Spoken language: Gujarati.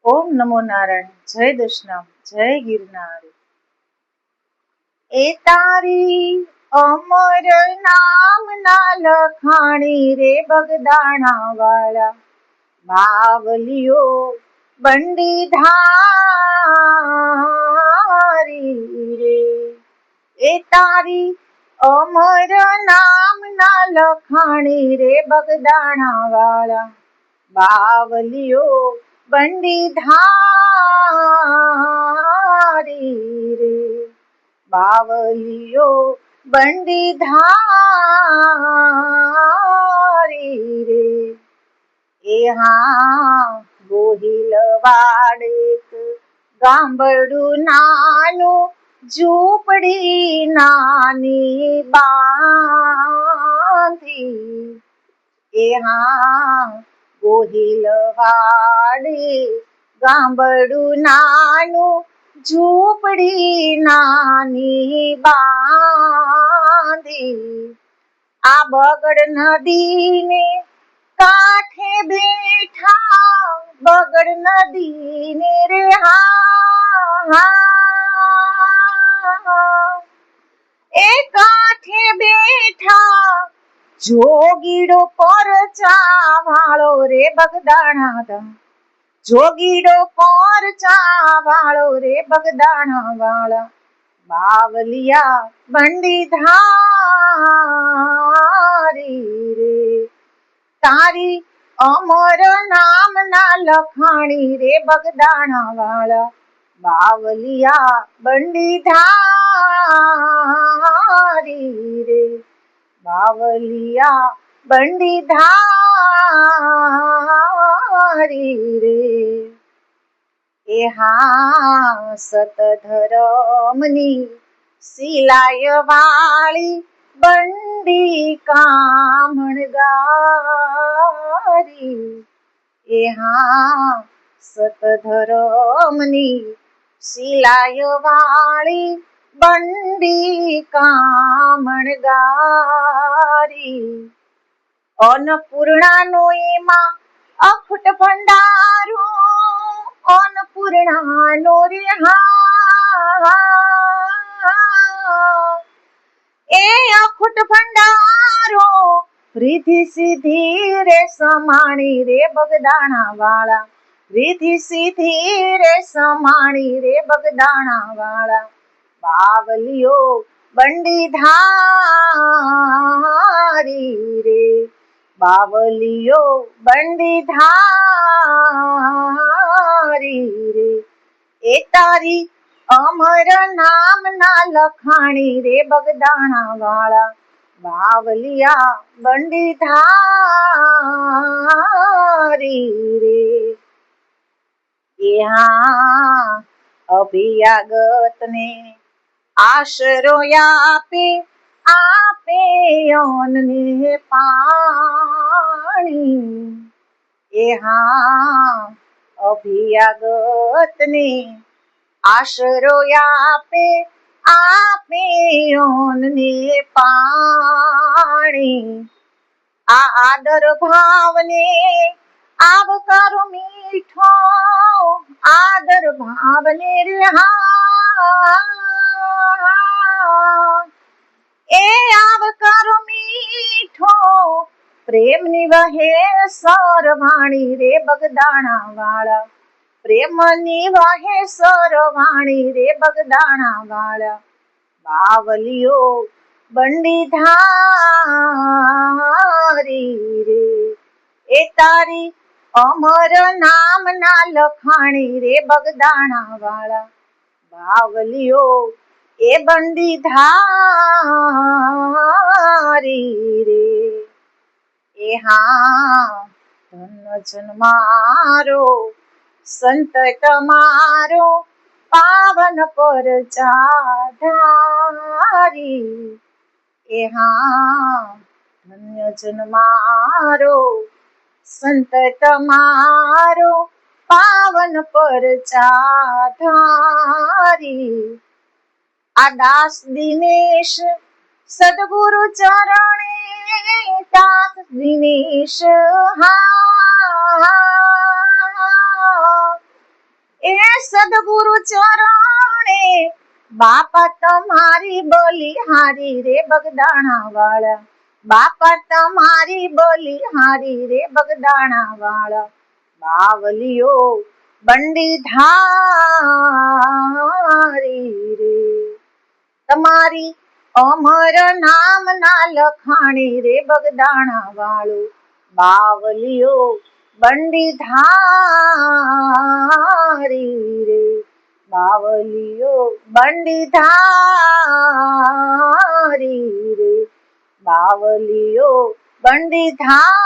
ઓમ નમો નારાયણ. જય દશનામ, જય ગિરનાર. એ તારી અમર નામ ના લખાણી રે બગદાણા વાળા બાવલીઓ બંડી ધારી રે. એ તારી અમર નામ ના લખાણી રે બગદાણા વાળા બાવલીઓ બંડી ધારી રે. બાવલીઓ બંડી ધારી રે. એ હા ગોહિલ વાડેક ગામડું નાનું ઝૂંપડી નાની બાંધી. એ હા ગોહિલ વાડે ગામડું નાનું ઝૂંપડી નાની બાંધી. આ બગડ નદીને કાંઠે બેઠા બગડ નદીને રે હા એ કાંઠે બેઠા જોગીડો પરચા વાળો રે બગદાણા દા. જોગીડો પરચા વાળો રે બગદાણા વાળા બાવલિયા બંડી ધારી રે. તારી અમર નામ ના લખાણી રે બગદાણા વાળા બાવલિયા બંડી ધારી રે. બાવલિયા બંડી ધારી રે. એ હા સતધરમની સિલાય વાળી બંડી કામણગારી. એ હા સતધરમની સિલાય વાળી બંડી કામણગારી. અન્નપૂર્ણાનો એમાં અખૂટ ભંડારો અન્નપૂર્ણાનો રે હા એ અખૂટ ભંડારો રીધિ સીધી રે સમાણી રે બગદાણા વાળા. રીધિ સીધી રે સમાણી રે બગદાણા વાળા બાવલીઓ બંડી ધારી રે. બાવલીઓ બંડી ધારી રે. એ તારી અમર નામ ના લખાણી રે બગદાણા વાળા બાવલિયા બંડી ધારી રે. એ હા અભિયાગત ને આશરો આપે આપે અન્નને પાણી. એ હા અભિયાગત ને આશરો આપે આપે અન્નને પાણી. આ આદર ભાવને આવકારો મીઠો આદર ભાવને રે હા એ આવકારો મીઠો પ્રેમની વહે સરવાણી રે બગદાણા વાળા. પ્રેમની વહે સરવાણી રે બગદાણા વાળા બાવલીઓ બંડી ધારી રે. એ તારી અમર નામ ના લખાણી રે બગદાણા વાળા બાવલીઓ એ બંડી ધારી રે. એ હા ધન જન્મારો સંત તમારો પાવન પર ચાધારી. એ હા ધન્ય જન્મારો સંત તમારો પાવન પર ચાધારી. આ દાસ દિનેશ સદગુરુ ચરણે દાસ દિનેશ હા સદગુરુ ચરણે બાપા તમારી બલિહારી રે બગદાણા વાળા, બાપા તમારી બલિહારી રે બગદાણા વાળા, બાવલીઓ બંડી ધારી રે, તમારી અમર નામ ના લખાણી રે બગદાણા વાળું, બાવલીઓ બંડી ધારી રે, બાવલીઓ બંડી ધારી રે, બાવલીઓ બંડી ધારી